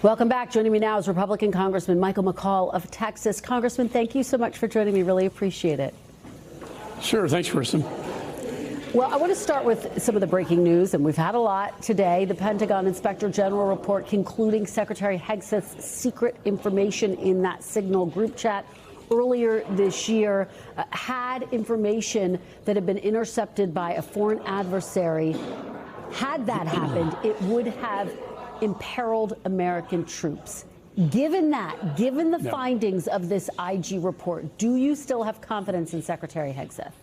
Welcome back. Joining me now is Republican Congressman Michael McCaul of Texas. Congressman, thank you so much for joining me. Really appreciate it. Sure. Thanks, Kristen. Well, I want to start with some of the breaking news, and we've had a lot today. The Pentagon Inspector General report concluding Secretary Hegseth's secret information in that Signal group chat earlier this year had information that had been intercepted by a foreign adversary. Had that happened, it would have imperiled American troops. Given that, given the findings of this IG report, do you still have confidence in Secretary Hegseth?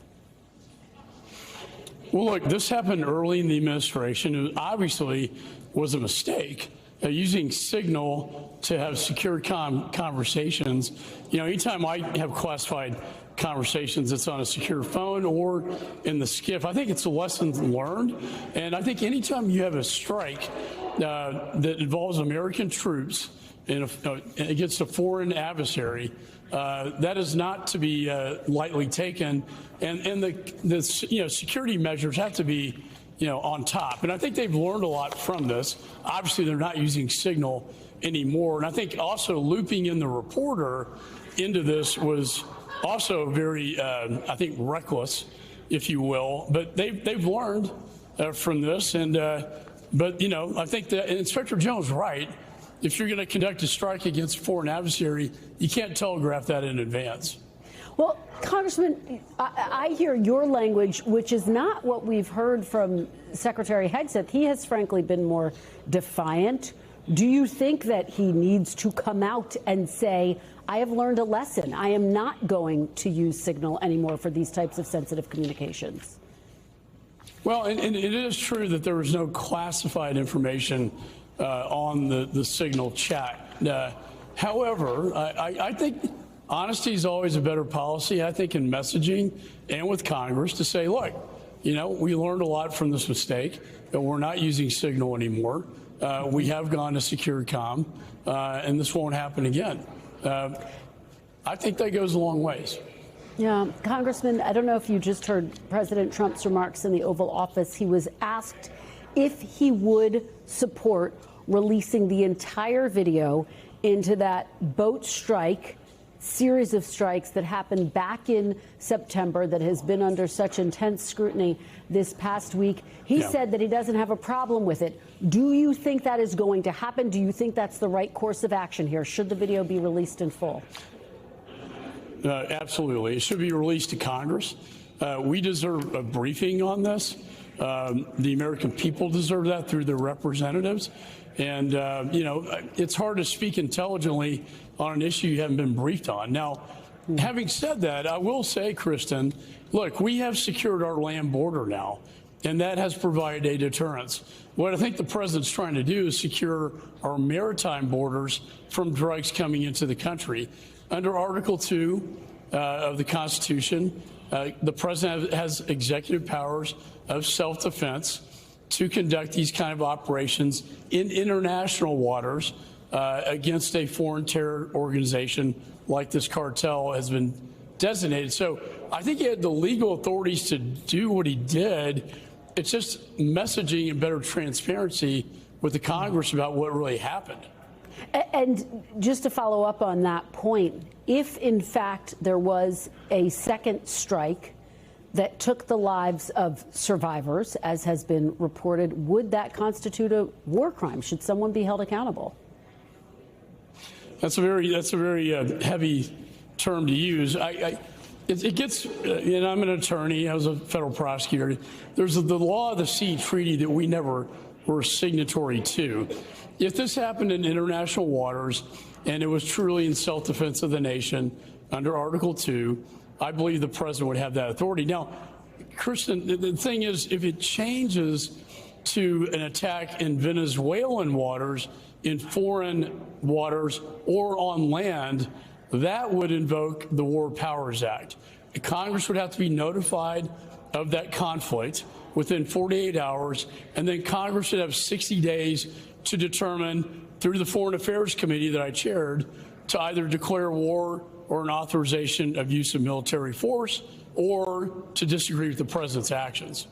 Well, look, this happened early in the administration. It obviously was a mistake. Using Signal to have secure conversations. You know, anytime I have classified conversations, it's on a secure phone or in the SCIF. I think it's a lesson learned. And I think anytime you have a strike that involves American troops against a foreign adversary, that is not to be lightly taken. And the security measures have to be on top. And I think they've learned a lot from this. Obviously, they're not using Signal anymore. And I think also looping in the reporter into this was also very, I think, reckless, if you will. But they've learned from this. And but I think the Inspector General's right. If you're going to conduct a strike against a foreign adversary, you can't telegraph that in advance. Well, Congressman, I hear your language, which is not what we've heard from Secretary Hegseth. He has, frankly, been more defiant. Do you think that he needs to come out and say, I have learned a lesson. I am not going to use Signal anymore for these types of sensitive communications? Well, and it is true that there was no classified information on the Signal chat. However, I think honesty is always a better policy, I think, in messaging and with Congress to say, look, we learned a lot from this mistake, that we're not using Signal anymore. We have gone to secure comm, and this won't happen again. I think that goes a long ways. Yeah, Congressman, I don't know if you just heard President Trump's remarks in the Oval Office. He was asked if he would support releasing the entire video into that boat strike, series of strikes that happened back in September that has been under such intense scrutiny this past week. He said that he doesn't have a problem with it. Do you think that is going to happen? Do you think that's the right course of action here? Should the video be released in full? Absolutely. It should be released to Congress. We deserve a briefing on this. The American people deserve that through their representatives. And, it's hard to speak intelligently on an issue you haven't been briefed on. Now, having said that, I will say, Kristen, look, we have secured our land border now, and that has provided a deterrence. What I think the president's trying to do is secure our maritime borders from drugs coming into the country. Under Article 2 of the Constitution, the president has executive powers of self-defense to conduct these kind of operations in international waters against a foreign terror organization like this cartel has been designated. So I think he had the legal authorities to do what he did. It's just messaging and better transparency with the Congress about what really happened. And just to follow up on that point, if in fact there was a second strike that took the lives of survivors, as has been reported, would that constitute a war crime? Should someone be held accountable? That's a very heavy term to use. It gets, and I'm an attorney, I was a federal prosecutor. There's the law of the sea treaty that we never were signatory to. If this happened in international waters and it was truly in self-defense of the nation under Article 2, I believe the president would have that authority. Now, Kristen, the thing is, if it changes to an attack in Venezuelan waters, in foreign waters, or on land, that would invoke the War Powers Act. Congress would have to be notified of that conflict within 48 hours, and then Congress should have 60 days to determine, through the Foreign Affairs Committee that I chaired, to either declare war or an authorization of use of military force, or to disagree with the president's actions.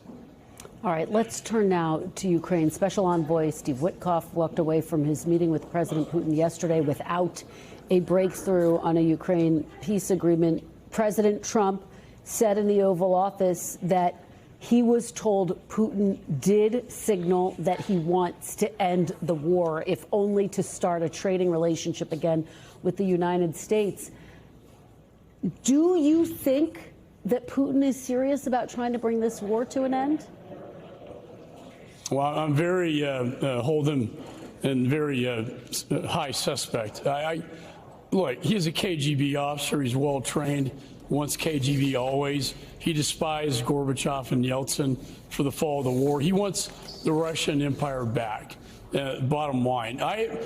All right, let's turn now to Ukraine. Special Envoy Steve Witkoff walked away from his meeting with President Putin yesterday without a breakthrough on a Ukraine peace agreement. President Trump said in the Oval Office that he was told Putin did signal that he wants to end the war, if only to start a trading relationship again with the United States. Do you think that Putin is serious about trying to bring this war to an end? Well, I'm very Holden and very high suspect. Look, he's a KGB officer. He's well trained. Once KGB, always. He despised Gorbachev and Yeltsin for the fall of the war. He wants the Russian Empire back. Bottom line, I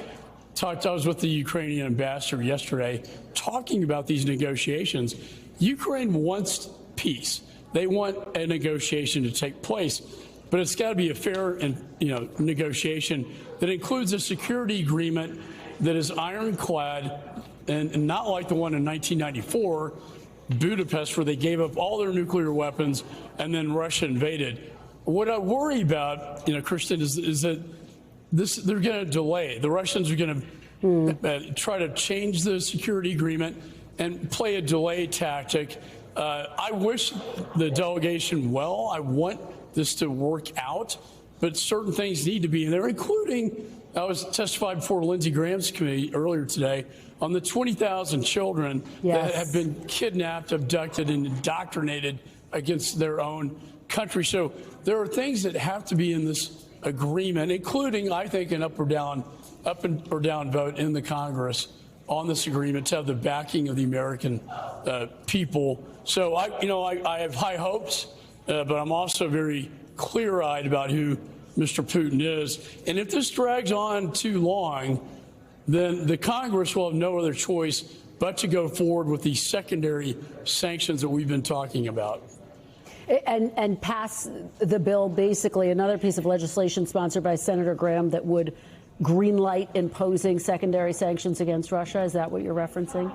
was with the Ukrainian ambassador yesterday talking about these negotiations. Ukraine wants peace. They want a negotiation to take place, but it's got to be a fair and negotiation that includes a security agreement that is ironclad and not like the one in 1994. Budapest, where they gave up all their nuclear weapons and then Russia invaded. What I worry about, Kristen, is that they're going to delay. The Russians are going to try to change the security agreement and play a delay tactic. I wish the delegation well. I want this to work out, but certain things need to be in there, including, I was testified before Lindsey Graham's committee earlier today on the 20,000 children that have been kidnapped, abducted, and indoctrinated against their own country. So there are things that have to be in this agreement, including, I think, an up or down vote in the Congress on this agreement to have the backing of the American people. So I have high hopes, but I'm also very clear-eyed about who Mr. Putin is. And if this drags on too long, then the Congress will have no other choice but to go forward with these secondary sanctions that we've been talking about. And pass the bill, basically, another piece of legislation sponsored by Senator Graham that would greenlight imposing secondary sanctions against Russia. Is that what you're referencing?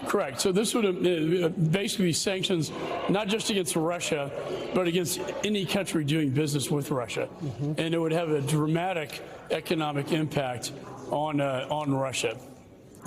Correct. So this would basically be sanctions not just against Russia, but against any country doing business with Russia. And it would have a dramatic economic impact on Russia.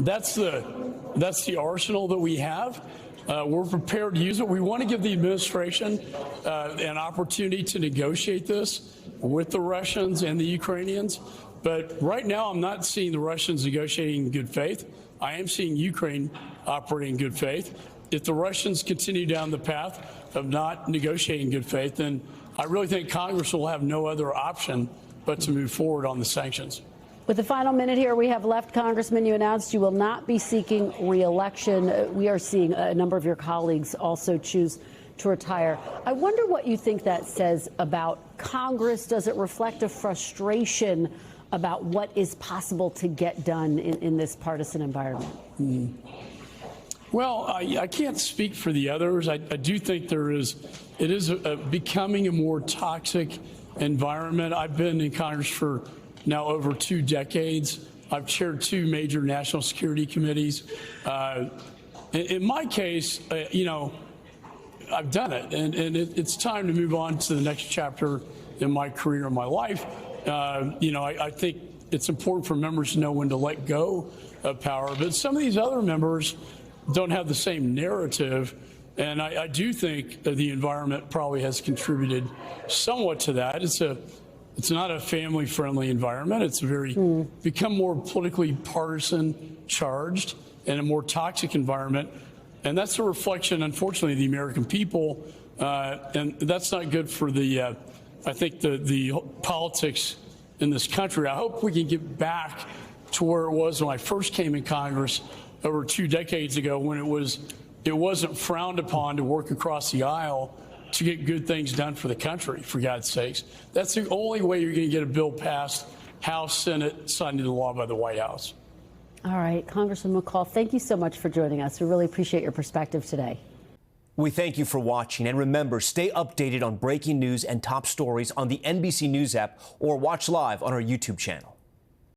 That's the arsenal that we have. We're prepared to use it. We want to give the administration an opportunity to negotiate this with the Russians and the Ukrainians. But right now, I'm not seeing the Russians negotiating in good faith. I am seeing Ukraine operating in good faith. If the Russians continue down the path of not negotiating in good faith, then I really think Congress will have no other option but to move forward on the sanctions. With the final minute here we have left, Congressman, you announced you will not be seeking re-election. We are seeing a number of your colleagues also choose to retire. I wonder what you think that says about Congress. Does it reflect a frustration about what is possible to get done in this partisan environment? Well, I can't speak for the others. I do think it is becoming a more toxic environment. I've been in Congress for now over 2 decades. I've chaired 2 major national security committees. In my case, I've done it, and it's time to move on to the next chapter in my career and my life. I think it's important for members to know when to let go of power, but some of these other members don't have the same narrative, and I do think that the environment probably has contributed somewhat to that. It's not a family-friendly environment. It's become more politically partisan charged and a more toxic environment. And that's a reflection, unfortunately, of the American people. And that's not good for the politics in this country. I hope we can get back to where it was when I first came in Congress over 2 decades ago, when it wasn't frowned upon to work across the aisle to get good things done for the country, for God's sakes. That's the only way you're going to get a bill passed, House, Senate, signed into law by the White House. All right, Congressman McCaul, thank you so much for joining us. We really appreciate your perspective today. We thank you for watching, and remember, stay updated on breaking news and top stories on the NBC News app or watch live on our YouTube channel.